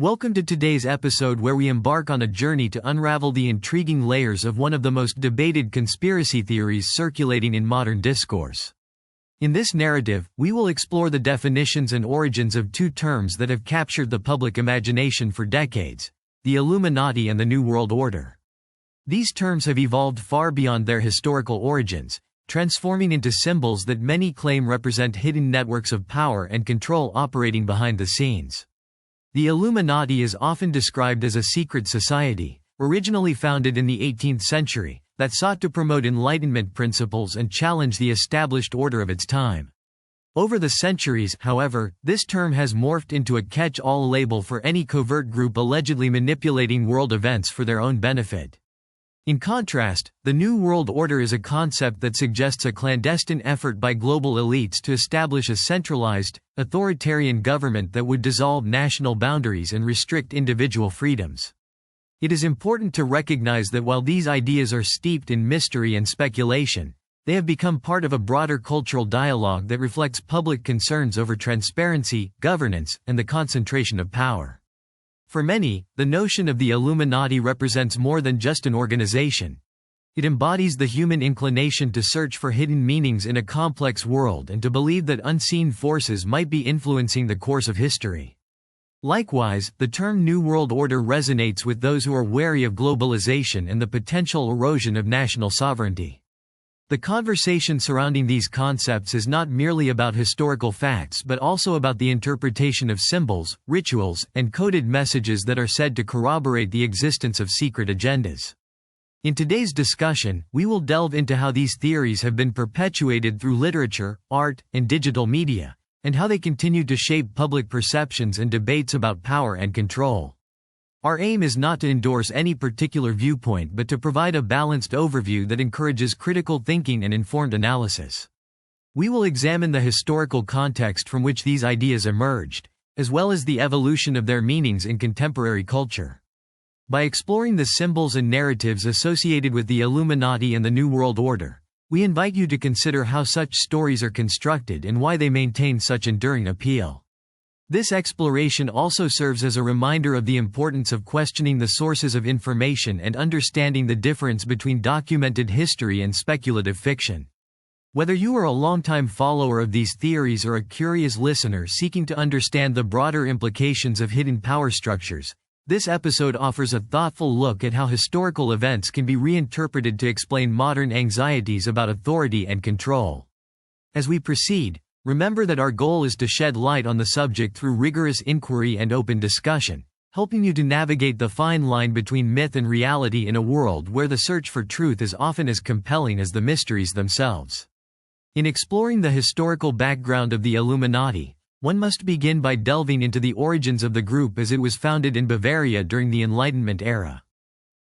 Welcome to today's episode where we embark on a journey to unravel the intriguing layers of one of the most debated conspiracy theories circulating in modern discourse. In this narrative, we will explore the definitions and origins of two terms that have captured the public imagination for decades: the Illuminati and the New World Order. These terms have evolved far beyond their historical origins, transforming into symbols that many claim represent hidden networks of power and control operating behind the scenes. The Illuminati is often described as a secret society, originally founded in the 18th century, that sought to promote Enlightenment principles and challenge the established order of its time. Over the centuries, however, this term has morphed into a catch-all label for any covert group allegedly manipulating world events for their own benefit. In contrast, the New World Order is a concept that suggests a clandestine effort by global elites to establish a centralized, authoritarian government that would dissolve national boundaries and restrict individual freedoms. It is important to recognize that while these ideas are steeped in mystery and speculation, they have become part of a broader cultural dialogue that reflects public concerns over transparency, governance, and the concentration of power. For many, the notion of the Illuminati represents more than just an organization. It embodies the human inclination to search for hidden meanings in a complex world and to believe that unseen forces might be influencing the course of history. Likewise, the term New World Order resonates with those who are wary of globalization and the potential erosion of national sovereignty. The conversation surrounding these concepts is not merely about historical facts but also about the interpretation of symbols, rituals, and coded messages that are said to corroborate the existence of secret agendas. In today's discussion, we will delve into how these theories have been perpetuated through literature, art, and digital media, and how they continue to shape public perceptions and debates about power and control. Our aim is not to endorse any particular viewpoint but to provide a balanced overview that encourages critical thinking and informed analysis. We will examine the historical context from which these ideas emerged, as well as the evolution of their meanings in contemporary culture. By exploring the symbols and narratives associated with the Illuminati and the New World Order, we invite you to consider how such stories are constructed and why they maintain such enduring appeal. This exploration also serves as a reminder of the importance of questioning the sources of information and understanding the difference between documented history and speculative fiction. Whether you are a longtime follower of these theories or a curious listener seeking to understand the broader implications of hidden power structures, this episode offers a thoughtful look at how historical events can be reinterpreted to explain modern anxieties about authority and control. As we proceed, remember that our goal is to shed light on the subject through rigorous inquiry and open discussion, helping you to navigate the fine line between myth and reality in a world where the search for truth is often as compelling as the mysteries themselves. In exploring the historical background of the Illuminati, one must begin by delving into the origins of the group as it was founded in Bavaria during the Enlightenment era.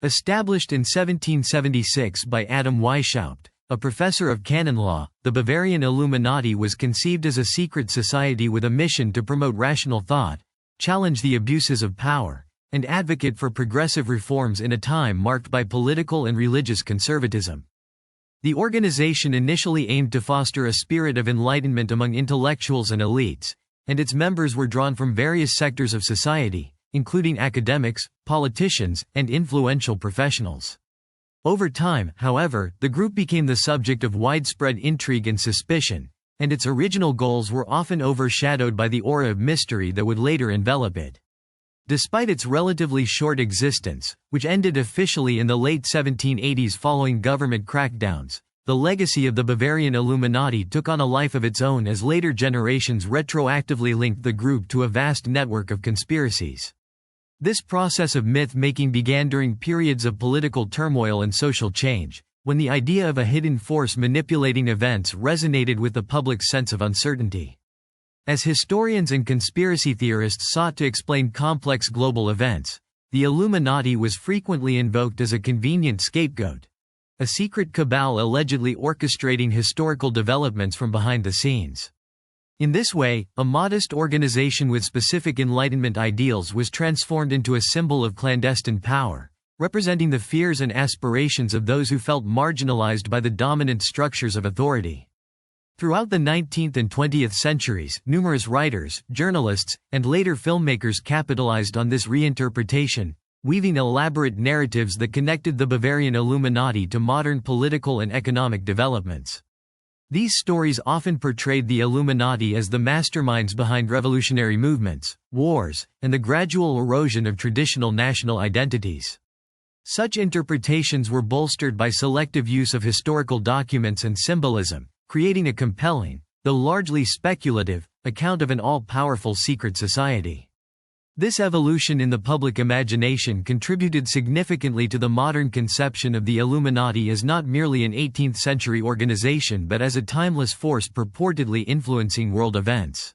Established in 1776 by Adam Weishaupt, a professor of canon law, the Bavarian Illuminati was conceived as a secret society with a mission to promote rational thought, challenge the abuses of power, and advocate for progressive reforms in a time marked by political and religious conservatism. The organization initially aimed to foster a spirit of enlightenment among intellectuals and elites, and its members were drawn from various sectors of society, including academics, politicians, and influential professionals. Over time, however, the group became the subject of widespread intrigue and suspicion, and its original goals were often overshadowed by the aura of mystery that would later envelop it. Despite its relatively short existence, which ended officially in the late 1780s following government crackdowns, the legacy of the Bavarian Illuminati took on a life of its own as later generations retroactively linked the group to a vast network of conspiracies. This process of myth-making began during periods of political turmoil and social change, when the idea of a hidden force manipulating events resonated with the public's sense of uncertainty. As historians and conspiracy theorists sought to explain complex global events, the Illuminati was frequently invoked as a convenient scapegoat, a secret cabal allegedly orchestrating historical developments from behind the scenes. In this way, a modest organization with specific Enlightenment ideals was transformed into a symbol of clandestine power, representing the fears and aspirations of those who felt marginalized by the dominant structures of authority. Throughout the 19th and 20th centuries, numerous writers, journalists, and later filmmakers capitalized on this reinterpretation, weaving elaborate narratives that connected the Bavarian Illuminati to modern political and economic developments. These stories often portrayed the Illuminati as the masterminds behind revolutionary movements, wars, and the gradual erosion of traditional national identities. Such interpretations were bolstered by selective use of historical documents and symbolism, creating a compelling, though largely speculative, account of an all-powerful secret society. This evolution in the public imagination contributed significantly to the modern conception of the Illuminati as not merely an 18th-century organization but as a timeless force purportedly influencing world events.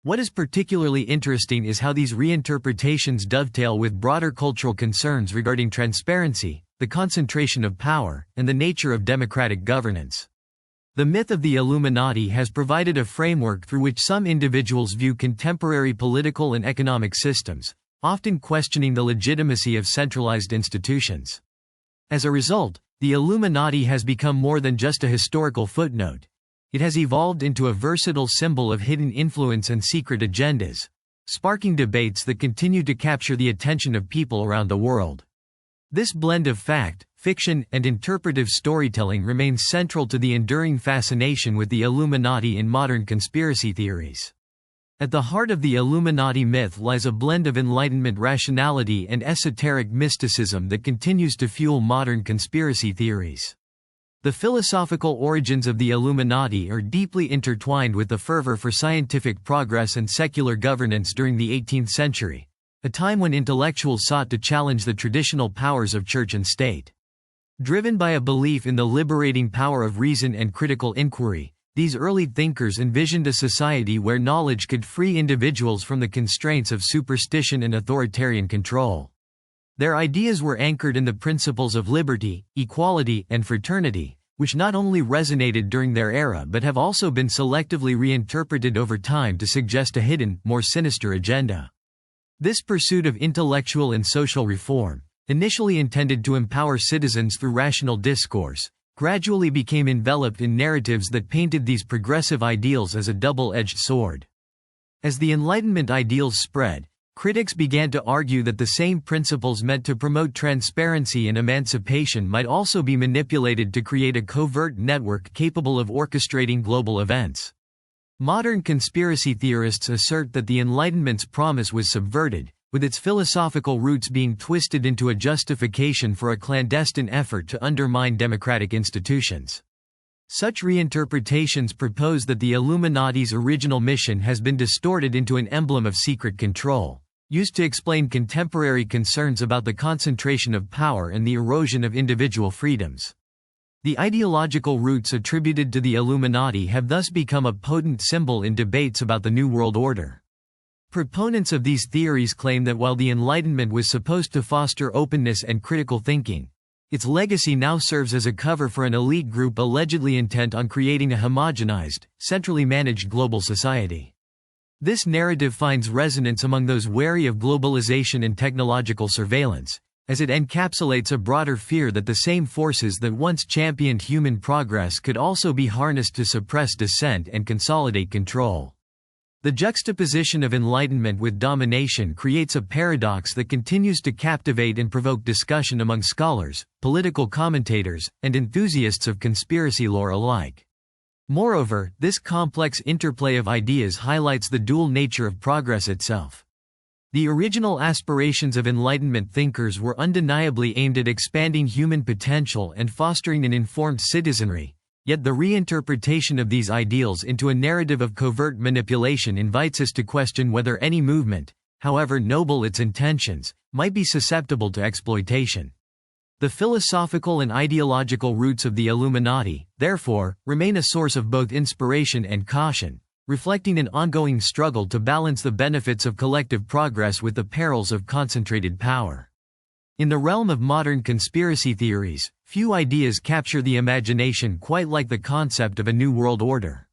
What is particularly interesting is how these reinterpretations dovetail with broader cultural concerns regarding transparency, the concentration of power, and the nature of democratic governance. The myth of the Illuminati has provided a framework through which some individuals view contemporary political and economic systems, often questioning the legitimacy of centralized institutions. As a result, the Illuminati has become more than just a historical footnote. It has evolved into a versatile symbol of hidden influence and secret agendas, sparking debates that continue to capture the attention of people around the world. This blend of fact, fiction, and interpretive storytelling remains central to the enduring fascination with the Illuminati in modern conspiracy theories. At the heart of the Illuminati myth lies a blend of Enlightenment rationality and esoteric mysticism that continues to fuel modern conspiracy theories. The philosophical origins of the Illuminati are deeply intertwined with the fervor for scientific progress and secular governance during the 18th century, a time when intellectuals sought to challenge the traditional powers of church and state. Driven by a belief in the liberating power of reason and critical inquiry, these early thinkers envisioned a society where knowledge could free individuals from the constraints of superstition and authoritarian control. Their ideas were anchored in the principles of liberty, equality, and fraternity, which not only resonated during their era but have also been selectively reinterpreted over time to suggest a hidden, more sinister agenda. This pursuit of intellectual and social reform, initially intended to empower citizens through rational discourse, gradually became enveloped in narratives that painted these progressive ideals as a double-edged sword. As the Enlightenment ideals spread, critics began to argue that the same principles meant to promote transparency and emancipation might also be manipulated to create a covert network capable of orchestrating global events. Modern conspiracy theorists assert that the Enlightenment's promise was subverted, with its philosophical roots being twisted into a justification for a clandestine effort to undermine democratic institutions. Such reinterpretations propose that the Illuminati's original mission has been distorted into an emblem of secret control, used to explain contemporary concerns about the concentration of power and the erosion of individual freedoms. The ideological roots attributed to the Illuminati have thus become a potent symbol in debates about the New World Order. Proponents of these theories claim that while the Enlightenment was supposed to foster openness and critical thinking, its legacy now serves as a cover for an elite group allegedly intent on creating a homogenized, centrally managed global society. This narrative finds resonance among those wary of globalization and technological surveillance, as it encapsulates a broader fear that the same forces that once championed human progress could also be harnessed to suppress dissent and consolidate control. The juxtaposition of enlightenment with domination creates a paradox that continues to captivate and provoke discussion among scholars, political commentators, and enthusiasts of conspiracy lore alike. Moreover, this complex interplay of ideas highlights the dual nature of progress itself. The original aspirations of Enlightenment thinkers were undeniably aimed at expanding human potential and fostering an informed citizenry, yet the reinterpretation of these ideals into a narrative of covert manipulation invites us to question whether any movement, however noble its intentions, might be susceptible to exploitation. The philosophical and ideological roots of the Illuminati, therefore, remain a source of both inspiration and caution, reflecting an ongoing struggle to balance the benefits of collective progress with the perils of concentrated power. In the realm of modern conspiracy theories, few ideas capture the imagination quite like the concept of a new world order.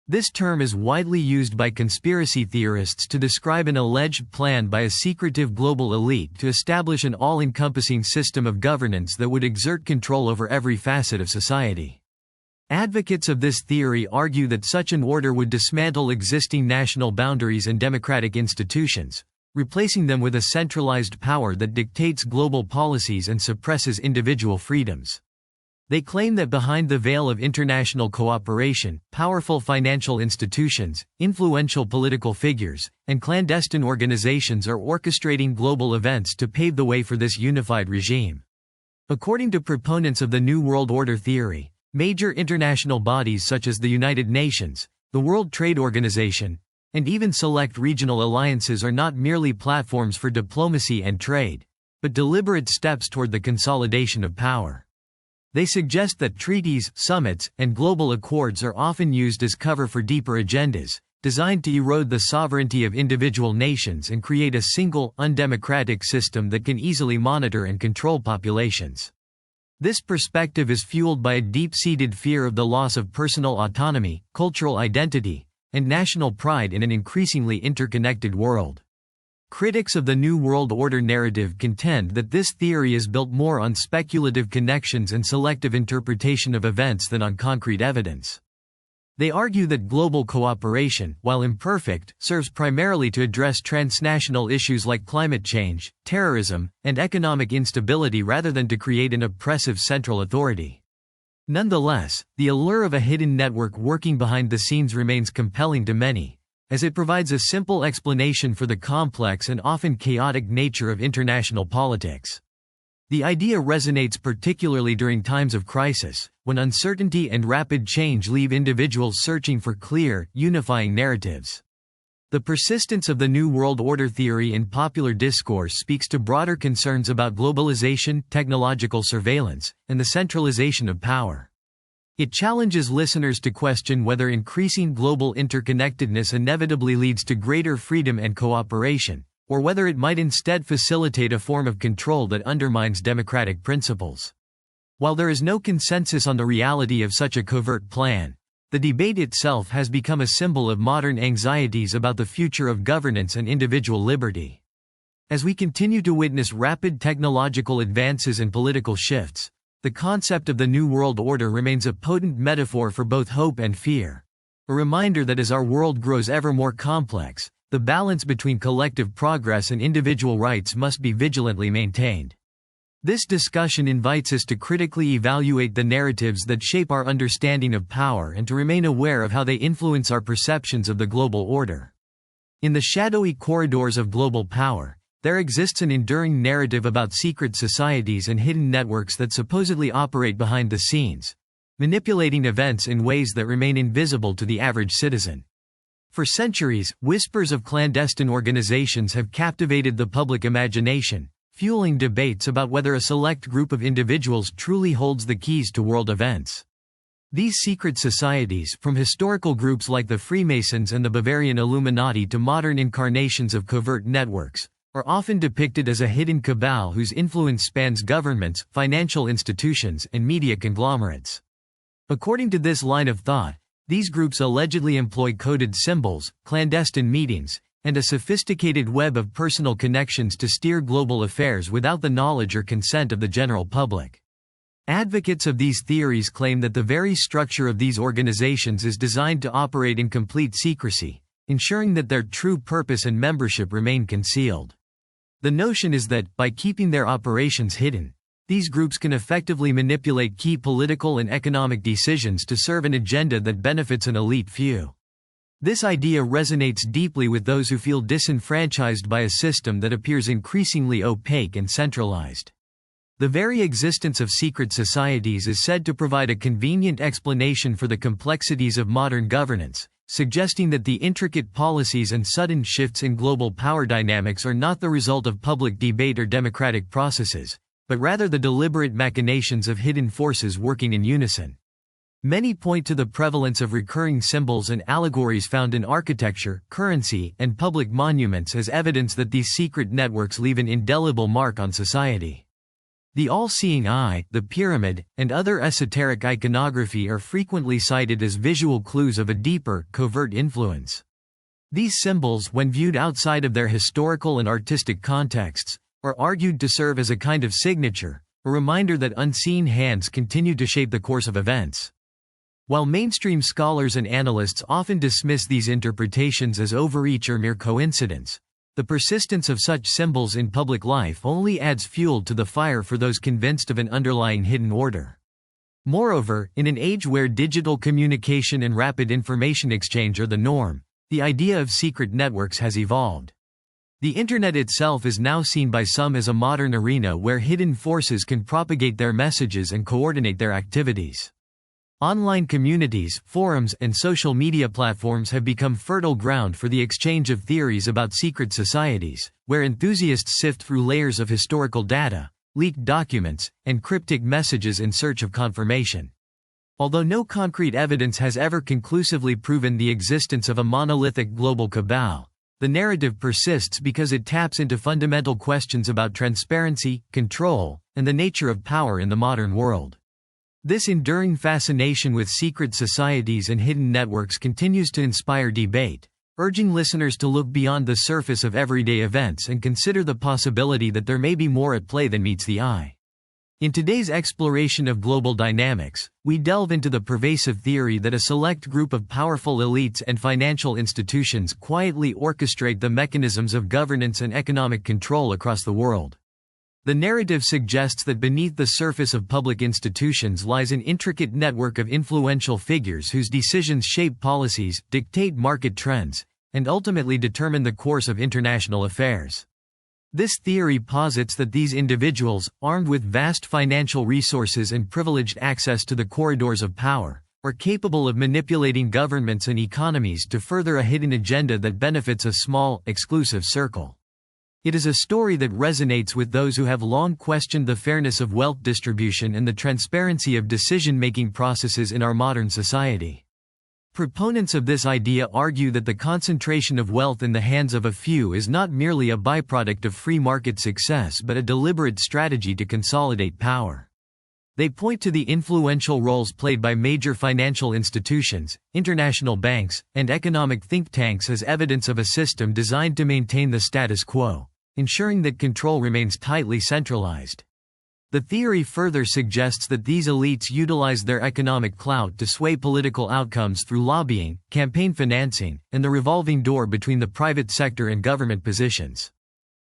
This term is widely used by conspiracy theorists to describe an alleged plan by a secretive global elite to establish an all-encompassing system of governance that would exert control over every facet of society. Advocates of this theory argue that such an order would dismantle existing national boundaries and democratic institutions, replacing them with a centralized power that dictates global policies and suppresses individual freedoms. They claim that behind the veil of international cooperation, powerful financial institutions, influential political figures, and clandestine organizations are orchestrating global events to pave the way for this unified regime. According to proponents of the New World Order theory, major international bodies such as the United Nations, the World Trade Organization, and even select regional alliances are not merely platforms for diplomacy and trade, but deliberate steps toward the consolidation of power. They suggest that treaties, summits, and global accords are often used as cover for deeper agendas, designed to erode the sovereignty of individual nations and create a single, undemocratic system that can easily monitor and control populations. This perspective is fueled by a deep-seated fear of the loss of personal autonomy, cultural identity, and national pride in an increasingly interconnected world. Critics of the New World Order narrative contend that this theory is built more on speculative connections and selective interpretation of events than on concrete evidence. They argue that global cooperation, while imperfect, serves primarily to address transnational issues like climate change, terrorism, and economic instability rather than to create an oppressive central authority. Nonetheless, the allure of a hidden network working behind the scenes remains compelling to many, as it provides a simple explanation for the complex and often chaotic nature of international politics. The idea resonates particularly during times of crisis, when uncertainty and rapid change leave individuals searching for clear, unifying narratives. The persistence of the New World Order theory in popular discourse speaks to broader concerns about globalization, technological surveillance, and the centralization of power. It challenges listeners to question whether increasing global interconnectedness inevitably leads to greater freedom and cooperation, or whether it might instead facilitate a form of control that undermines democratic principles. While there is no consensus on the reality of such a covert plan, the debate itself has become a symbol of modern anxieties about the future of governance and individual liberty. As we continue to witness rapid technological advances and political shifts, the concept of the New World Order remains a potent metaphor for both hope and fear, a reminder that as our world grows ever more complex, the balance between collective progress and individual rights must be vigilantly maintained. This discussion invites us to critically evaluate the narratives that shape our understanding of power and to remain aware of how they influence our perceptions of the global order. In the shadowy corridors of global power, there exists an enduring narrative about secret societies and hidden networks that supposedly operate behind the scenes, manipulating events in ways that remain invisible to the average citizen. For centuries, whispers of clandestine organizations have captivated the public imagination, fueling debates about whether a select group of individuals truly holds the keys to world events. These secret societies, from historical groups like the Freemasons and the Bavarian Illuminati to modern incarnations of covert networks, are often depicted as a hidden cabal whose influence spans governments, financial institutions, and media conglomerates. According to this line of thought, these groups allegedly employ coded symbols, clandestine meetings, and a sophisticated web of personal connections to steer global affairs without the knowledge or consent of the general public. Advocates of these theories claim that the very structure of these organizations is designed to operate in complete secrecy, ensuring that their true purpose and membership remain concealed. The notion is that, by keeping their operations hidden, these groups can effectively manipulate key political and economic decisions to serve an agenda that benefits an elite few. This idea resonates deeply with those who feel disenfranchised by a system that appears increasingly opaque and centralized. The very existence of secret societies is said to provide a convenient explanation for the complexities of modern governance, suggesting that the intricate policies and sudden shifts in global power dynamics are not the result of public debate or democratic processes, but rather the deliberate machinations of hidden forces working in unison. Many point to the prevalence of recurring symbols and allegories found in architecture, currency, and public monuments as evidence that these secret networks leave an indelible mark on society. The all-seeing eye, the pyramid, and other esoteric iconography are frequently cited as visual clues of a deeper, covert influence. These symbols, when viewed outside of their historical and artistic contexts, are argued to serve as a kind of signature, a reminder that unseen hands continue to shape the course of events. While mainstream scholars and analysts often dismiss these interpretations as overreach or mere coincidence, the persistence of such symbols in public life only adds fuel to the fire for those convinced of an underlying hidden order. Moreover, in an age where digital communication and rapid information exchange are the norm, the idea of secret networks has evolved. The Internet itself is now seen by some as a modern arena where hidden forces can propagate their messages and coordinate their activities. Online communities, forums, and social media platforms have become fertile ground for the exchange of theories about secret societies, where enthusiasts sift through layers of historical data, leaked documents, and cryptic messages in search of confirmation. Although no concrete evidence has ever conclusively proven the existence of a monolithic global cabal, the narrative persists because it taps into fundamental questions about transparency, control, and the nature of power in the modern world. This enduring fascination with secret societies and hidden networks continues to inspire debate, urging listeners to look beyond the surface of everyday events and consider the possibility that there may be more at play than meets the eye. In today's exploration of global dynamics, we delve into the pervasive theory that a select group of powerful elites and financial institutions quietly orchestrate the mechanisms of governance and economic control across the world. The narrative suggests that beneath the surface of public institutions lies an intricate network of influential figures whose decisions shape policies, dictate market trends, and ultimately determine the course of international affairs. This theory posits that these individuals, armed with vast financial resources and privileged access to the corridors of power, are capable of manipulating governments and economies to further a hidden agenda that benefits a small, exclusive circle. It is a story that resonates with those who have long questioned the fairness of wealth distribution and the transparency of decision-making processes in our modern society. Proponents of this idea argue that the concentration of wealth in the hands of a few is not merely a byproduct of free market success but a deliberate strategy to consolidate power. They point to the influential roles played by major financial institutions, international banks, and economic think tanks as evidence of a system designed to maintain the status quo, ensuring that control remains tightly centralized. The theory further suggests that these elites utilize their economic clout to sway political outcomes through lobbying, campaign financing, and the revolving door between the private sector and government positions.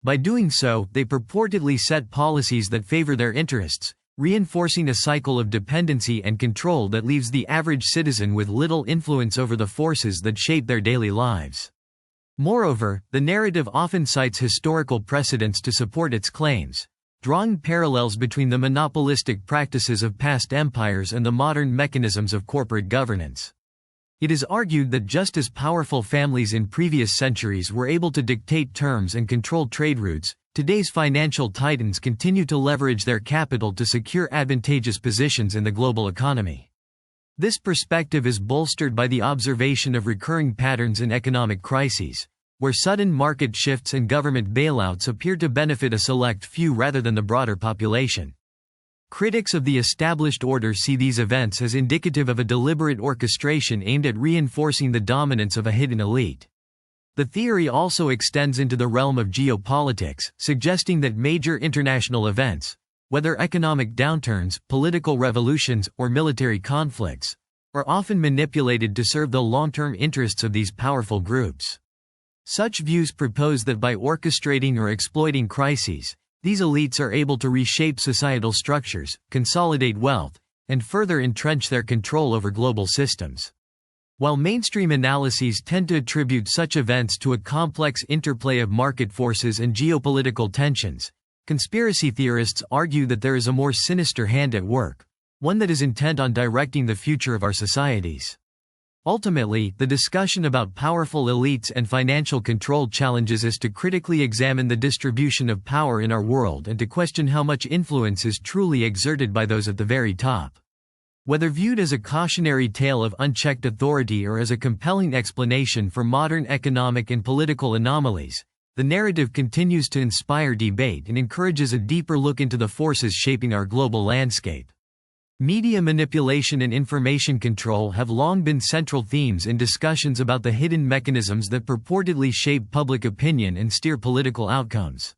By doing so, they purportedly set policies that favor their interests, reinforcing a cycle of dependency and control that leaves the average citizen with little influence over the forces that shape their daily lives. Moreover, the narrative often cites historical precedents to support its claims, drawing parallels between the monopolistic practices of past empires and the modern mechanisms of corporate governance. It is argued that just as powerful families in previous centuries were able to dictate terms and control trade routes, today's financial titans continue to leverage their capital to secure advantageous positions in the global economy. This perspective is bolstered by the observation of recurring patterns in economic crises, where sudden market shifts and government bailouts appear to benefit a select few rather than the broader population. Critics of the established order see these events as indicative of a deliberate orchestration aimed at reinforcing the dominance of a hidden elite. The theory also extends into the realm of geopolitics, suggesting that major international events, whether economic downturns, political revolutions, or military conflicts, are often manipulated to serve the long-term interests of these powerful groups. Such views propose that by orchestrating or exploiting crises, these elites are able to reshape societal structures, consolidate wealth, and further entrench their control over global systems. While mainstream analyses tend to attribute such events to a complex interplay of market forces and geopolitical tensions, conspiracy theorists argue that there is a more sinister hand at work, one that is intent on directing the future of our societies. Ultimately, the discussion about powerful elites and financial control challenges us to critically examine the distribution of power in our world and to question how much influence is truly exerted by those at the very top. Whether viewed as a cautionary tale of unchecked authority or as a compelling explanation for modern economic and political anomalies, the narrative continues to inspire debate and encourages a deeper look into the forces shaping our global landscape. Media manipulation and information control have long been central themes in discussions about the hidden mechanisms that purportedly shape public opinion and steer political outcomes.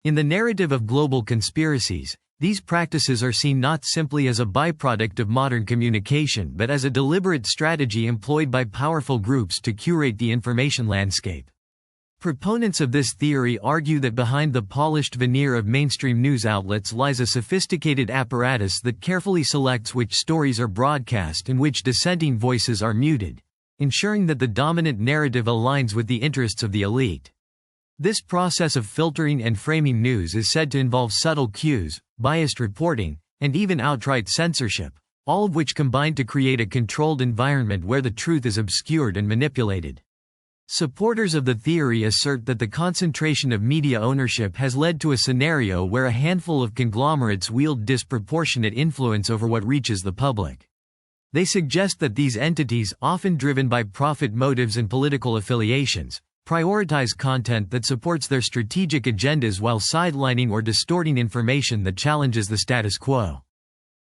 In the narrative of global conspiracies, These practices are seen not simply as a byproduct of modern communication but as a deliberate strategy employed by powerful groups to curate the information landscape. Proponents of this theory argue that behind the polished veneer of mainstream news outlets lies a sophisticated apparatus that carefully selects which stories are broadcast and which dissenting voices are muted, ensuring that the dominant narrative aligns with the interests of the elite. This process of filtering and framing news is said to involve subtle cues, biased reporting, and even outright censorship, all of which combine to create a controlled environment where the truth is obscured and manipulated. Supporters of the theory assert that the concentration of media ownership has led to a scenario where a handful of conglomerates wield disproportionate influence over what reaches the public. They suggest that these entities, often driven by profit motives and political affiliations, prioritize content that supports their strategic agendas while sidelining or distorting information that challenges the status quo.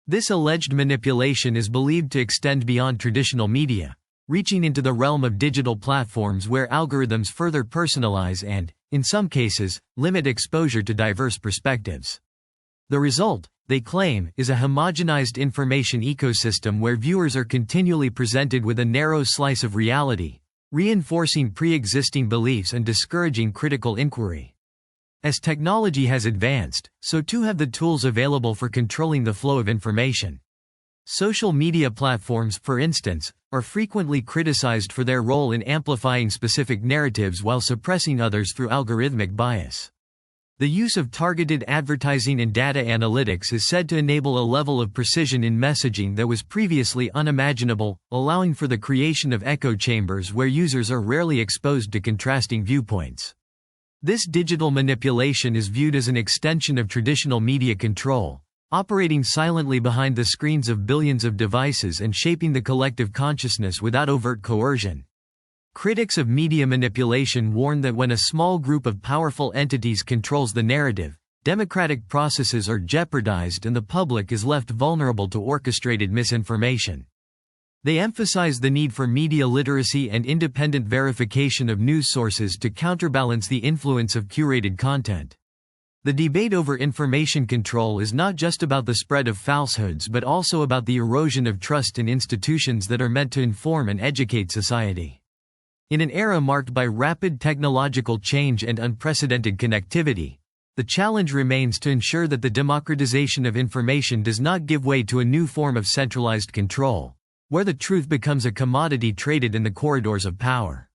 This alleged manipulation is believed to extend beyond traditional media, reaching into the realm of digital platforms where algorithms further personalize and, in some cases, limit exposure to diverse perspectives. The result, they claim, is a homogenized information ecosystem where viewers are continually presented with a narrow slice of reality, reinforcing pre-existing beliefs and discouraging critical inquiry. As technology has advanced, so too have the tools available for controlling the flow of information. Social media platforms, for instance, are frequently criticized for their role in amplifying specific narratives while suppressing others through algorithmic bias. The use of targeted advertising and data analytics is said to enable a level of precision in messaging that was previously unimaginable, allowing for the creation of echo chambers where users are rarely exposed to contrasting viewpoints. This digital manipulation is viewed as an extension of traditional media control, operating silently behind the screens of billions of devices and shaping the collective consciousness without overt coercion. Critics of media manipulation warn that when a small group of powerful entities controls the narrative, democratic processes are jeopardized and the public is left vulnerable to orchestrated misinformation. They emphasize the need for media literacy and independent verification of news sources to counterbalance the influence of curated content. The debate over information control is not just about the spread of falsehoods but also about the erosion of trust in institutions that are meant to inform and educate society. In an era marked by rapid technological change and unprecedented connectivity, the challenge remains to ensure that the democratization of information does not give way to a new form of centralized control, where the truth becomes a commodity traded in the corridors of power.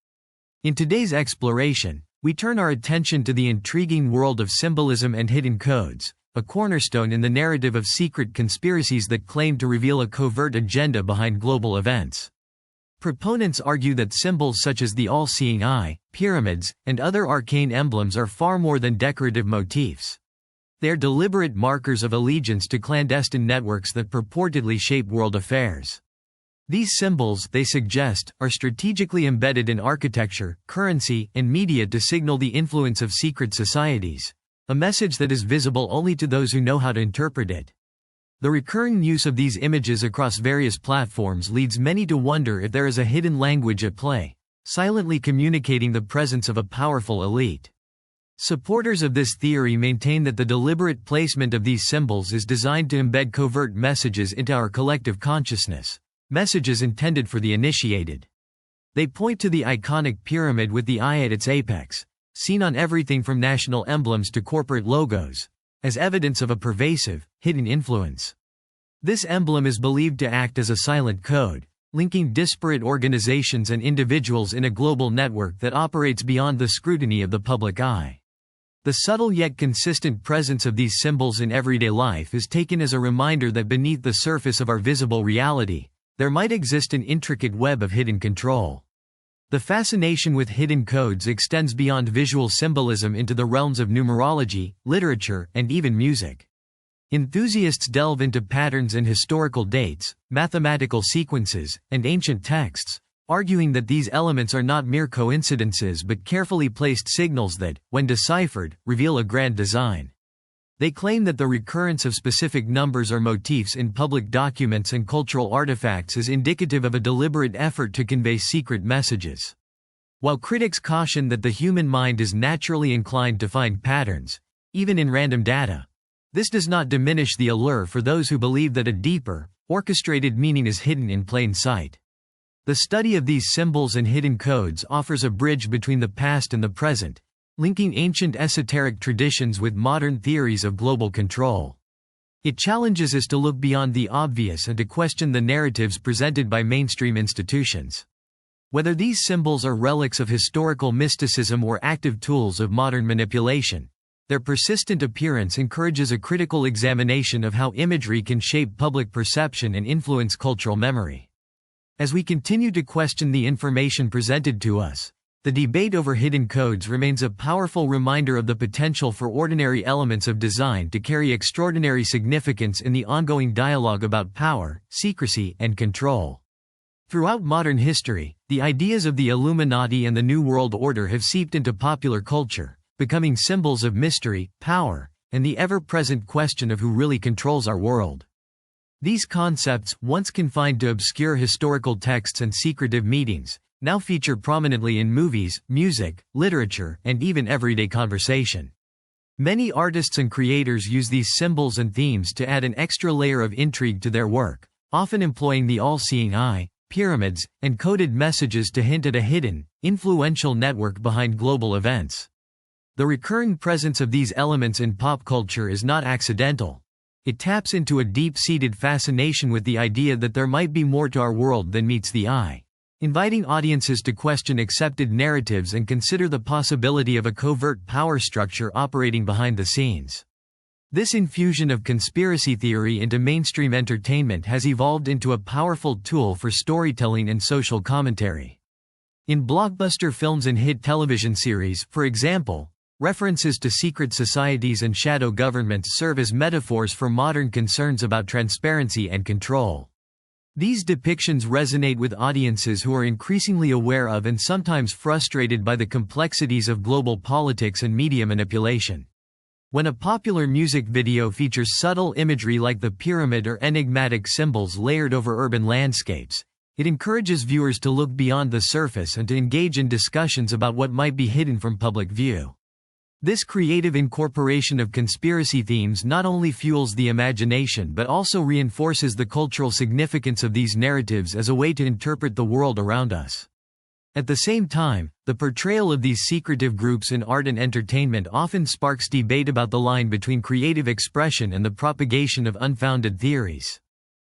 In today's exploration, we turn our attention to the intriguing world of symbolism and hidden codes, a cornerstone in the narrative of secret conspiracies that claim to reveal a covert agenda behind global events. Proponents argue that symbols such as the all-seeing eye, pyramids, and other arcane emblems are far more than decorative motifs. They are deliberate markers of allegiance to clandestine networks that purportedly shape world affairs. These symbols, they suggest, are strategically embedded in architecture, currency, and media to signal the influence of secret societies, a message that is visible only to those who know how to interpret it. The recurring use of these images across various platforms leads many to wonder if there is a hidden language at play, silently communicating the presence of a powerful elite. Supporters of this theory maintain that the deliberate placement of these symbols is designed to embed covert messages into our collective consciousness. Messages intended for the initiated. They point to the iconic pyramid with the eye at its apex, seen on everything from national emblems to corporate logos, as evidence of a pervasive, hidden influence. This emblem is believed to act as a silent code, linking disparate organizations and individuals in a global network that operates beyond the scrutiny of the public eye. The subtle yet consistent presence of these symbols in everyday life is taken as a reminder that beneath the surface of our visible reality, there might exist an intricate web of hidden control. The fascination with hidden codes extends beyond visual symbolism into the realms of numerology, literature, and even music. Enthusiasts delve into patterns and historical dates, mathematical sequences, and ancient texts, arguing that these elements are not mere coincidences but carefully placed signals that, when deciphered, reveal a grand design. They claim that the recurrence of specific numbers or motifs in public documents and cultural artifacts is indicative of a deliberate effort to convey secret messages. While critics caution that the human mind is naturally inclined to find patterns, even in random data, This does not diminish the allure for those who believe that a deeper, orchestrated meaning is hidden in plain sight. The study of these symbols and hidden codes offers a bridge between the past and the present, linking ancient esoteric traditions with modern theories of global control. It challenges us to look beyond the obvious and to question the narratives presented by mainstream institutions. Whether these symbols are relics of historical mysticism or active tools of modern manipulation, their persistent appearance encourages a critical examination of how imagery can shape public perception and influence cultural memory. As we continue to question the information presented to us, the debate over hidden codes remains a powerful reminder of the potential for ordinary elements of design to carry extraordinary significance in the ongoing dialogue about power, secrecy, and control. Throughout modern history, the ideas of the Illuminati and the New World Order have seeped into popular culture, becoming symbols of mystery, power, and the ever-present question of who really controls our world. These concepts, once confined to obscure historical texts and secretive meetings, now feature prominently in movies, music, literature, and even everyday conversation. Many artists and creators use these symbols and themes to add an extra layer of intrigue to their work, often employing the all-seeing eye, pyramids, and coded messages to hint at a hidden, influential network behind global events. The recurring presence of these elements in pop culture is not accidental. It taps into a deep-seated fascination with the idea that there might be more to our world than meets the eye, inviting audiences to question accepted narratives and consider the possibility of a covert power structure operating behind the scenes. This infusion of conspiracy theory into mainstream entertainment has evolved into a powerful tool for storytelling and social commentary. In blockbuster films and hit television series, for example, references to secret societies and shadow governments serve as metaphors for modern concerns about transparency and control. These depictions resonate with audiences who are increasingly aware of and sometimes frustrated by the complexities of global politics and media manipulation. When a popular music video features subtle imagery like the pyramid or enigmatic symbols layered over urban landscapes, it encourages viewers to look beyond the surface and to engage in discussions about what might be hidden from public view. This creative incorporation of conspiracy themes not only fuels the imagination but also reinforces the cultural significance of these narratives as a way to interpret the world around us. At the same time, the portrayal of these secretive groups in art and entertainment often sparks debate about the line between creative expression and the propagation of unfounded theories.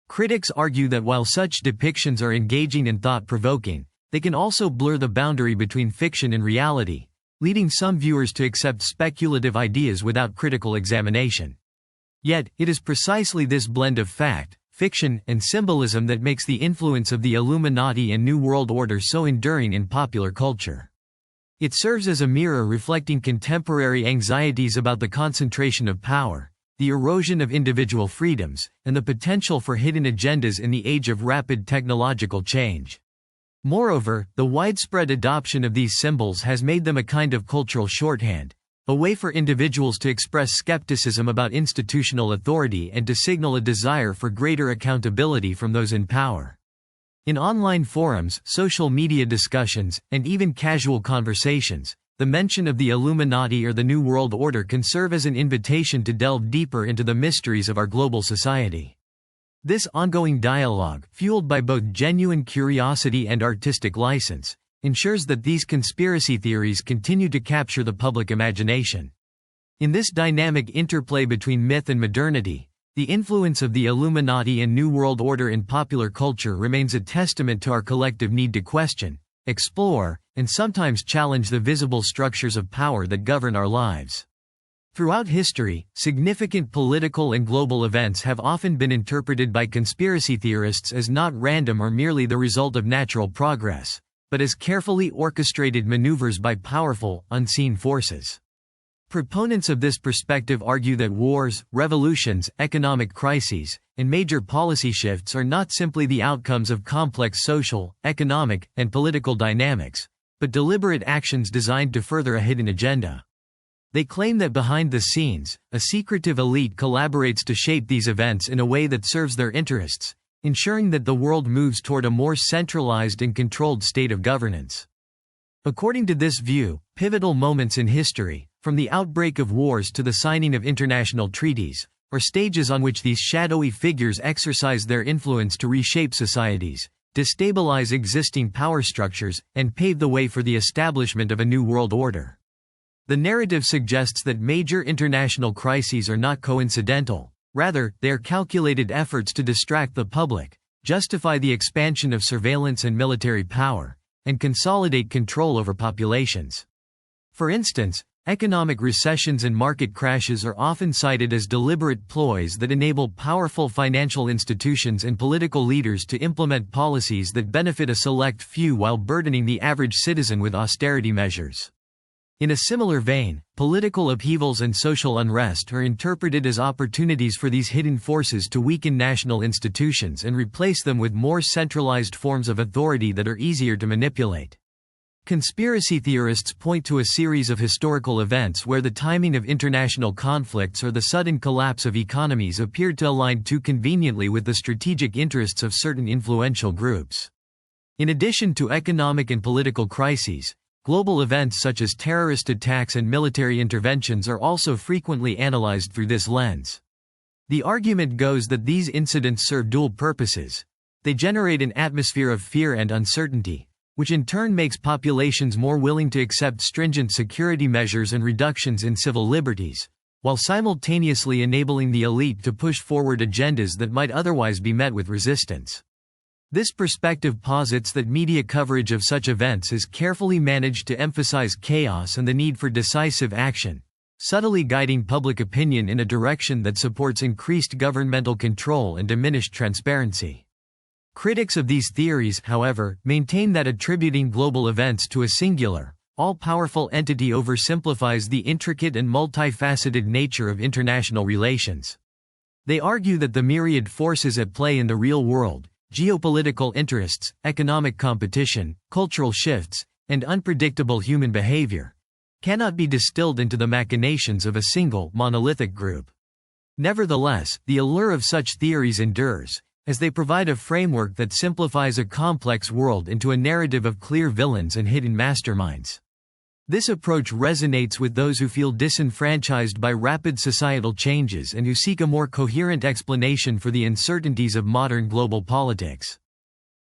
Critics argue that while such depictions are engaging and thought-provoking, they can also blur the boundary between fiction and reality, leading some viewers to accept speculative ideas without critical examination. Yet, it is precisely this blend of fact, fiction, and symbolism that makes the influence of the Illuminati and New World Order so enduring in popular culture. It serves as a mirror reflecting contemporary anxieties about the concentration of power, the erosion of individual freedoms, and the potential for hidden agendas in the age of rapid technological change. Moreover, the widespread adoption of these symbols has made them a kind of cultural shorthand, a way for individuals to express skepticism about institutional authority and to signal a desire for greater accountability from those in power. In online forums, social media discussions, and even casual conversations, the mention of the Illuminati or the New World Order can serve as an invitation to delve deeper into the mysteries of our global society. This ongoing dialogue, fueled by both genuine curiosity and artistic license, ensures that these conspiracy theories continue to capture the public imagination. In this dynamic interplay between myth and modernity, the influence of the Illuminati and New World Order in popular culture remains a testament to our collective need to question, explore, and sometimes challenge the visible structures of power that govern our lives. Throughout history, significant political and global events have often been interpreted by conspiracy theorists as not random or merely the result of natural progress, but as carefully orchestrated maneuvers by powerful, unseen forces. Proponents of this perspective argue that wars, revolutions, economic crises, and major policy shifts are not simply the outcomes of complex social, economic, and political dynamics, but deliberate actions designed to further a hidden agenda. They claim that behind the scenes, a secretive elite collaborates to shape these events in a way that serves their interests, ensuring that the world moves toward a more centralized and controlled state of governance. According to this view, pivotal moments in history, From the outbreak of wars to the signing of international treaties, are stages on which these shadowy figures exercise their influence to reshape societies, destabilize existing power structures, and pave the way for the establishment of a new world order. The narrative suggests that major international crises are not coincidental, rather, they are calculated efforts to distract the public, justify the expansion of surveillance and military power, and consolidate control over populations. For instance, economic recessions and market crashes are often cited as deliberate ploys that enable powerful financial institutions and political leaders to implement policies that benefit a select few while burdening the average citizen with austerity measures. In a similar vein, political upheavals and social unrest are interpreted as opportunities for these hidden forces to weaken national institutions and replace them with more centralized forms of authority that are easier to manipulate. Conspiracy theorists point to a series of historical events where the timing of international conflicts or the sudden collapse of economies appeared to align too conveniently with the strategic interests of certain influential groups. In addition to economic and political crises, global events such as terrorist attacks and military interventions are also frequently analyzed through this lens. The argument goes that these incidents serve dual purposes. They generate an atmosphere of fear and uncertainty, which in turn makes populations more willing to accept stringent security measures and reductions in civil liberties, while simultaneously enabling the elite to push forward agendas that might otherwise be met with resistance. This perspective posits that media coverage of such events is carefully managed to emphasize chaos and the need for decisive action, subtly guiding public opinion in a direction that supports increased governmental control and diminished transparency. Critics of these theories, however, maintain that attributing global events to a singular, all-powerful entity oversimplifies the intricate and multifaceted nature of international relations. They argue that the myriad forces at play in the real world, geopolitical interests, economic competition, cultural shifts, and unpredictable human behavior, cannot be distilled into the machinations of a single, monolithic group. Nevertheless, the allure of such theories endures, as they provide a framework that simplifies a complex world into a narrative of clear villains and hidden masterminds. This approach resonates with those who feel disenfranchised by rapid societal changes and who seek a more coherent explanation for the uncertainties of modern global politics.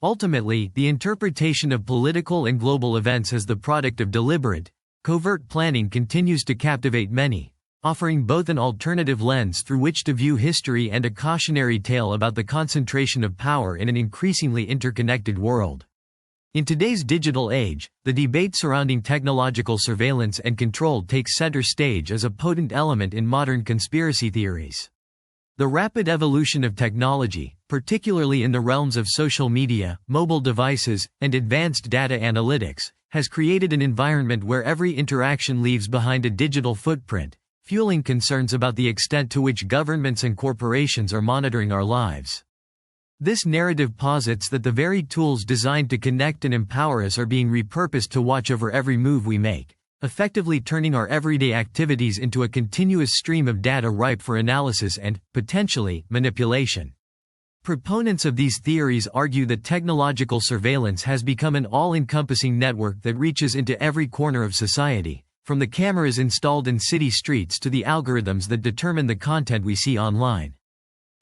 Ultimately, the interpretation of political and global events as the product of deliberate, covert planning continues to captivate many, offering both an alternative lens through which to view history and a cautionary tale about the concentration of power in an increasingly interconnected world. In today's digital age, the debate surrounding technological surveillance and control takes center stage as a potent element in modern conspiracy theories. The rapid evolution of technology, particularly in the realms of social media, mobile devices, and advanced data analytics, has created an environment where every interaction leaves behind a digital footprint, fueling concerns about the extent to which governments and corporations are monitoring our lives. This narrative posits that the very tools designed to connect and empower us are being repurposed to watch over every move we make, effectively turning our everyday activities into a continuous stream of data ripe for analysis and, potentially, manipulation. Proponents of these theories argue that technological surveillance has become an all-encompassing network that reaches into every corner of society, from the cameras installed in city streets to the algorithms that determine the content we see online.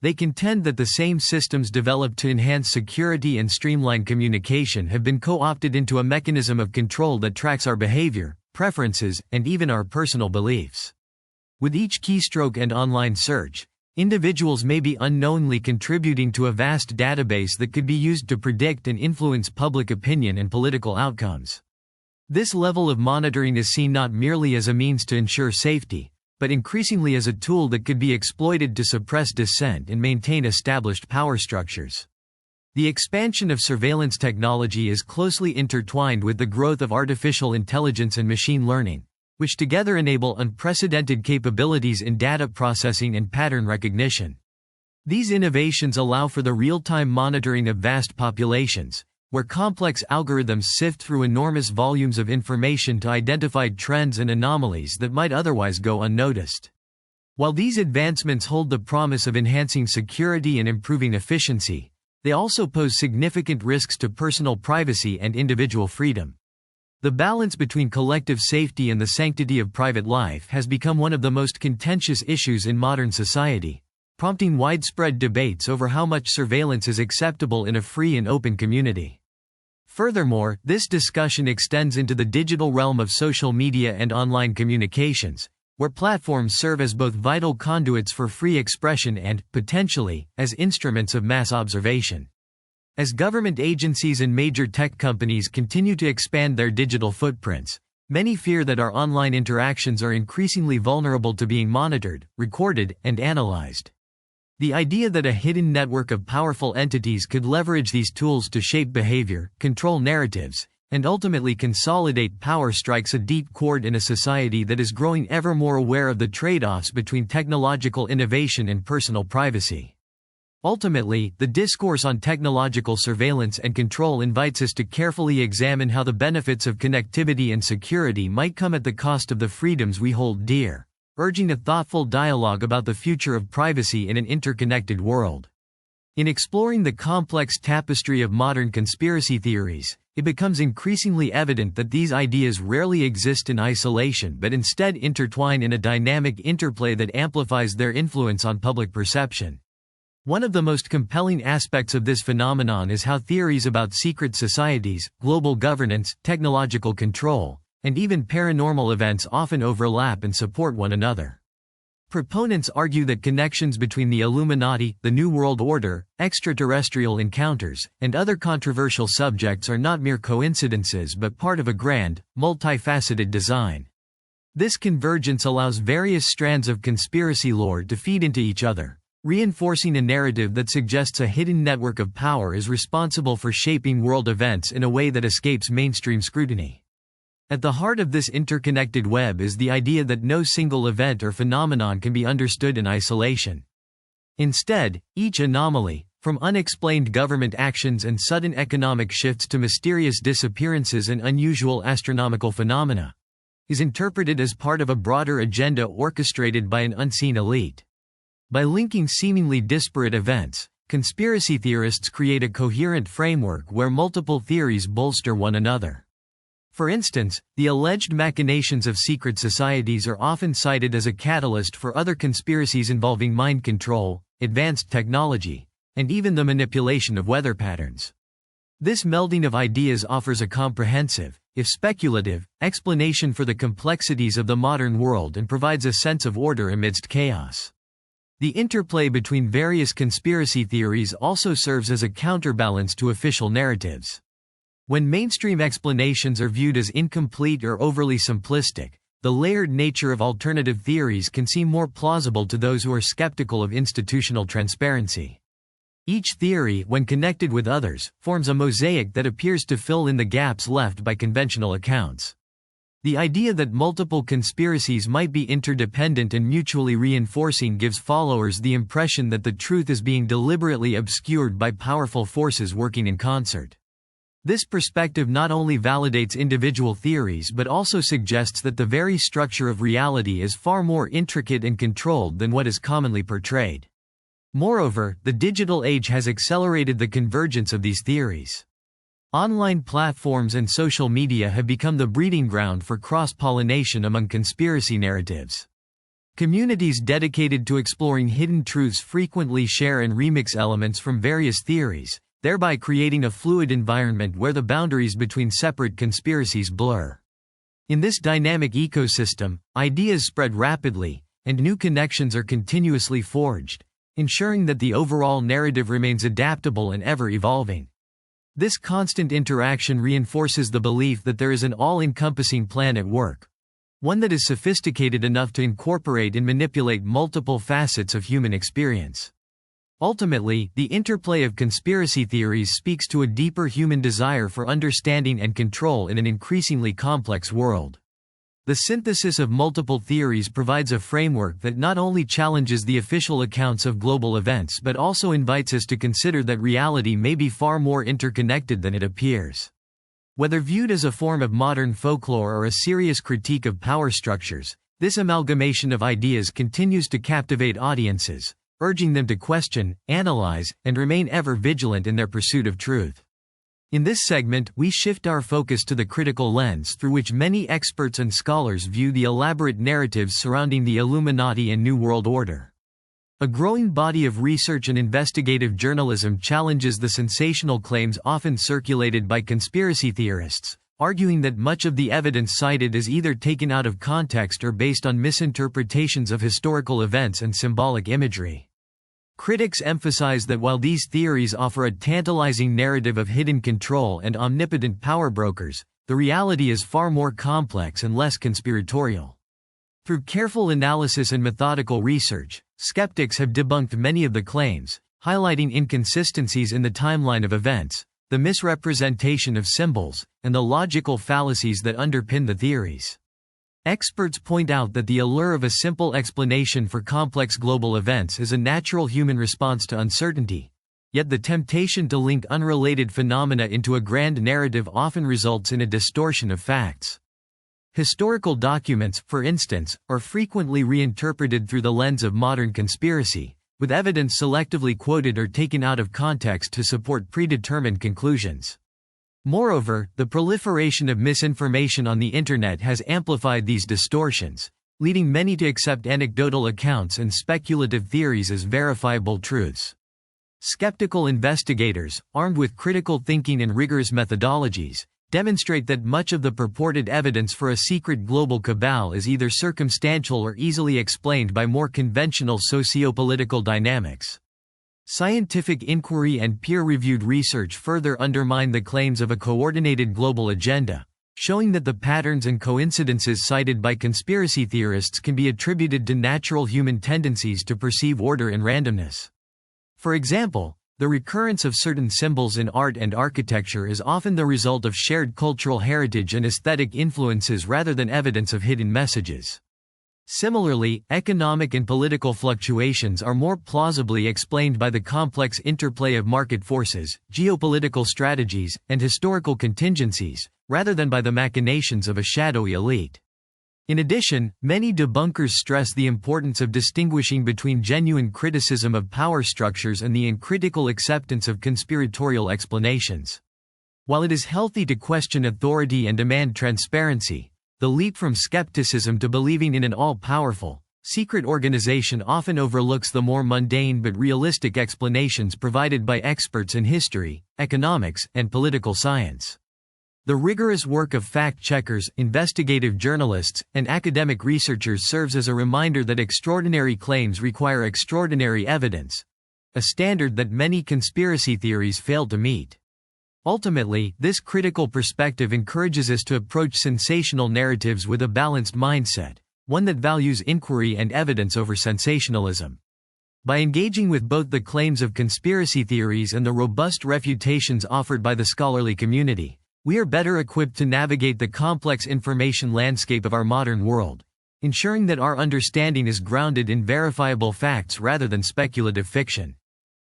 They contend that the same systems developed to enhance security and streamline communication have been co-opted into a mechanism of control that tracks our behavior, preferences, and even our personal beliefs. With each keystroke and online search, individuals may be unknowingly contributing to a vast database that could be used to predict and influence public opinion and political outcomes. This level of monitoring is seen not merely as a means to ensure safety, but increasingly as a tool that could be exploited to suppress dissent and maintain established power structures. The expansion of surveillance technology is closely intertwined with the growth of artificial intelligence and machine learning, which together enable unprecedented capabilities in data processing and pattern recognition. These innovations allow for the real-time monitoring of vast populations, where complex algorithms sift through enormous volumes of information to identify trends and anomalies that might otherwise go unnoticed. While these advancements hold the promise of enhancing security and improving efficiency, they also pose significant risks to personal privacy and individual freedom. The balance between collective safety and the sanctity of private life has become one of the most contentious issues in modern society, prompting widespread debates over how much surveillance is acceptable in a free and open community. Furthermore, this discussion extends into the digital realm of social media and online communications, where platforms serve as both vital conduits for free expression and, potentially, as instruments of mass observation. As government agencies and major tech companies continue to expand their digital footprints, many fear that our online interactions are increasingly vulnerable to being monitored, recorded, and analyzed. The idea that a hidden network of powerful entities could leverage these tools to shape behavior, control narratives, and ultimately consolidate power strikes a deep chord in a society that is growing ever more aware of the trade-offs between technological innovation and personal privacy. Ultimately, the discourse on technological surveillance and control invites us to carefully examine how the benefits of connectivity and security might come at the cost of the freedoms we hold dear, urging a thoughtful dialogue about the future of privacy in an interconnected world. In exploring the complex tapestry of modern conspiracy theories, it becomes increasingly evident that these ideas rarely exist in isolation but instead intertwine in a dynamic interplay that amplifies their influence on public perception. One of the most compelling aspects of this phenomenon is how theories about secret societies, global governance, technological control, and even paranormal events often overlap and support one another. Proponents argue that connections between the Illuminati, the New World Order, extraterrestrial encounters, and other controversial subjects are not mere coincidences but part of a grand, multifaceted design. This convergence allows various strands of conspiracy lore to feed into each other, reinforcing a narrative that suggests a hidden network of power is responsible for shaping world events in a way that escapes mainstream scrutiny. At the heart of this interconnected web is the idea that no single event or phenomenon can be understood in isolation. Instead, each anomaly, from unexplained government actions and sudden economic shifts to mysterious disappearances and unusual astronomical phenomena, is interpreted as part of a broader agenda orchestrated by an unseen elite. By linking seemingly disparate events, conspiracy theorists create a coherent framework where multiple theories bolster one another. For instance, the alleged machinations of secret societies are often cited as a catalyst for other conspiracies involving mind control, advanced technology, and even the manipulation of weather patterns. This melding of ideas offers a comprehensive, if speculative, explanation for the complexities of the modern world and provides a sense of order amidst chaos. The interplay between various conspiracy theories also serves as a counterbalance to official narratives. When mainstream explanations are viewed as incomplete or overly simplistic, the layered nature of alternative theories can seem more plausible to those who are skeptical of institutional transparency. Each theory, when connected with others, forms a mosaic that appears to fill in the gaps left by conventional accounts. The idea that multiple conspiracies might be interdependent and mutually reinforcing gives followers the impression that the truth is being deliberately obscured by powerful forces working in concert. This perspective not only validates individual theories but also suggests that the very structure of reality is far more intricate and controlled than what is commonly portrayed. Moreover, the digital age has accelerated the convergence of these theories. Online platforms and social media have become the breeding ground for cross-pollination among conspiracy narratives. Communities dedicated to exploring hidden truths frequently share and remix elements from various theories, thereby creating a fluid environment where the boundaries between separate conspiracies blur. In this dynamic ecosystem, ideas spread rapidly, and new connections are continuously forged, ensuring that the overall narrative remains adaptable and ever-evolving. This constant interaction reinforces the belief that there is an all-encompassing plan at work, one that is sophisticated enough to incorporate and manipulate multiple facets of human experience. Ultimately, the interplay of conspiracy theories speaks to a deeper human desire for understanding and control in an increasingly complex world. The synthesis of multiple theories provides a framework that not only challenges the official accounts of global events but also invites us to consider that reality may be far more interconnected than it appears. Whether viewed as a form of modern folklore or a serious critique of power structures, this amalgamation of ideas continues to captivate audiences, urging them to question, analyze, and remain ever vigilant in their pursuit of truth. In this segment, we shift our focus to the critical lens through which many experts and scholars view the elaborate narratives surrounding the Illuminati and New World Order. A growing body of research and investigative journalism challenges the sensational claims often circulated by conspiracy theorists, arguing that much of the evidence cited is either taken out of context or based on misinterpretations of historical events and symbolic imagery. Critics emphasize that while these theories offer a tantalizing narrative of hidden control and omnipotent power brokers, the reality is far more complex and less conspiratorial. Through careful analysis and methodical research, skeptics have debunked many of the claims, highlighting inconsistencies in the timeline of events, the misrepresentation of symbols, and the logical fallacies that underpin the theories. Experts point out that the allure of a simple explanation for complex global events is a natural human response to uncertainty, yet the temptation to link unrelated phenomena into a grand narrative often results in a distortion of facts. Historical documents, for instance, are frequently reinterpreted through the lens of modern conspiracy, with evidence selectively quoted or taken out of context to support predetermined conclusions. Moreover, the proliferation of misinformation on the Internet has amplified these distortions, leading many to accept anecdotal accounts and speculative theories as verifiable truths. Skeptical investigators, armed with critical thinking and rigorous methodologies, demonstrate that much of the purported evidence for a secret global cabal is either circumstantial or easily explained by more conventional socio-political dynamics. Scientific inquiry and peer-reviewed research further undermine the claims of a coordinated global agenda, showing that the patterns and coincidences cited by conspiracy theorists can be attributed to natural human tendencies to perceive order and randomness. For example, the recurrence of certain symbols in art and architecture is often the result of shared cultural heritage and aesthetic influences rather than evidence of hidden messages. Similarly, economic and political fluctuations are more plausibly explained by the complex interplay of market forces, geopolitical strategies, and historical contingencies, rather than by the machinations of a shadowy elite. In addition, many debunkers stress the importance of distinguishing between genuine criticism of power structures and the uncritical acceptance of conspiratorial explanations. While it is healthy to question authority and demand transparency, the leap from skepticism to believing in an all-powerful, secret organization often overlooks the more mundane but realistic explanations provided by experts in history, economics, and political science. The rigorous work of fact-checkers, investigative journalists, and academic researchers serves as a reminder that extraordinary claims require extraordinary evidence, a standard that many conspiracy theories fail to meet. Ultimately, this critical perspective encourages us to approach sensational narratives with a balanced mindset, one that values inquiry and evidence over sensationalism. By engaging with both the claims of conspiracy theories and the robust refutations offered by the scholarly community, we are better equipped to navigate the complex information landscape of our modern world, ensuring that our understanding is grounded in verifiable facts rather than speculative fiction.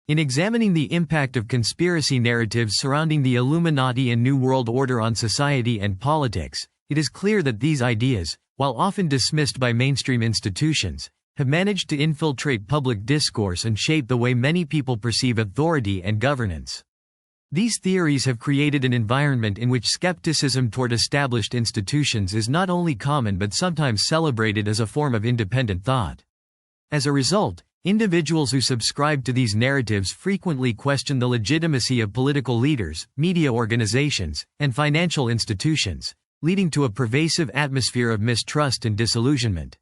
In examining the impact of conspiracy narratives surrounding the Illuminati and New World Order on society and politics, it is clear that these ideas, while often dismissed by mainstream institutions, have managed to infiltrate public discourse and shape the way many people perceive authority and governance. These theories have created an environment in which skepticism toward established institutions is not only common but sometimes celebrated as a form of independent thought. As a result, individuals who subscribe to these narratives frequently question the legitimacy of political leaders, media organizations, and financial institutions, leading to a pervasive atmosphere of mistrust and disillusionment.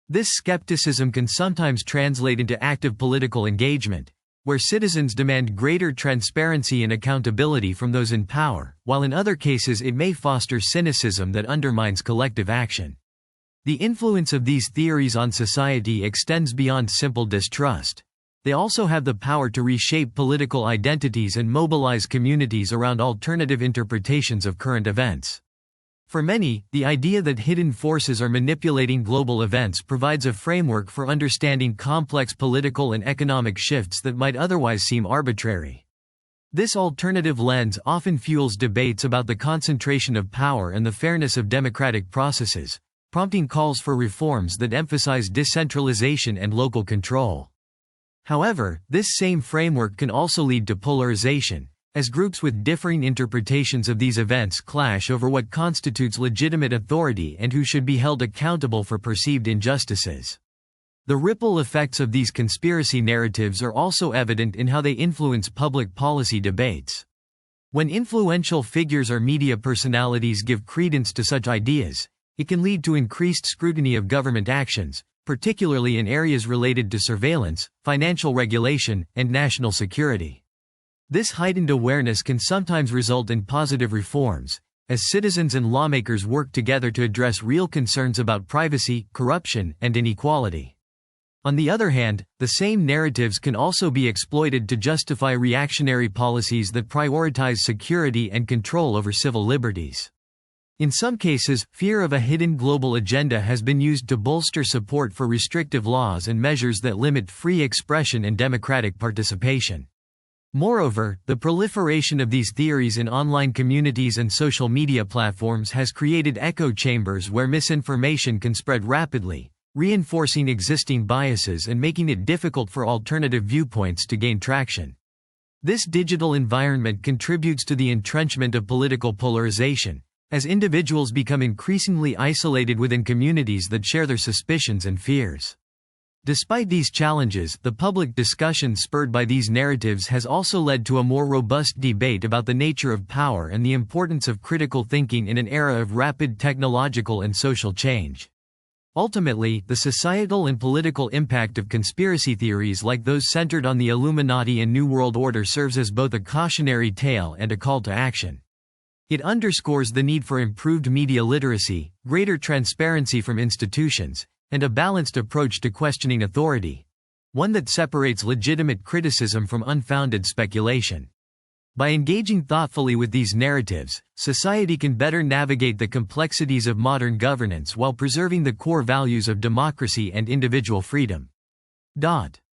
This skepticism can sometimes translate into active political engagement, where citizens demand greater transparency and accountability from those in power, while in other cases it may foster cynicism that undermines collective action. The influence of these theories on society extends beyond simple distrust. They also have the power to reshape political identities and mobilize communities around alternative interpretations of current events. For many, the idea that hidden forces are manipulating global events provides a framework for understanding complex political and economic shifts that might otherwise seem arbitrary. This alternative lens often fuels debates about the concentration of power and the fairness of democratic processes, prompting calls for reforms that emphasize decentralization and local control. However, this same framework can also lead to polarization, as groups with differing interpretations of these events clash over what constitutes legitimate authority and who should be held accountable for perceived injustices. The ripple effects of these conspiracy narratives are also evident in how they influence public policy debates. When influential figures or media personalities give credence to such ideas, it can lead to increased scrutiny of government actions, particularly in areas related to surveillance, financial regulation, and national security. This heightened awareness can sometimes result in positive reforms, as citizens and lawmakers work together to address real concerns about privacy, corruption, and inequality. On the other hand, the same narratives can also be exploited to justify reactionary policies that prioritize security and control over civil liberties. In some cases, fear of a hidden global agenda has been used to bolster support for restrictive laws and measures that limit free expression and democratic participation. Moreover, the proliferation of these theories in online communities and social media platforms has created echo chambers where misinformation can spread rapidly, reinforcing existing biases and making it difficult for alternative viewpoints to gain traction. This digital environment contributes to the entrenchment of political polarization, as individuals become increasingly isolated within communities that share their suspicions and fears. Despite these challenges, the public discussion spurred by these narratives has also led to a more robust debate about the nature of power and the importance of critical thinking in an era of rapid technological and social change. Ultimately, the societal and political impact of conspiracy theories like those centered on the Illuminati and New World Order serves as both a cautionary tale and a call to action. It underscores the need for improved media literacy, greater transparency from institutions, and a balanced approach to questioning authority, one that separates legitimate criticism from unfounded speculation. By engaging thoughtfully with these narratives, society can better navigate the complexities of modern governance while preserving the core values of democracy and individual freedom.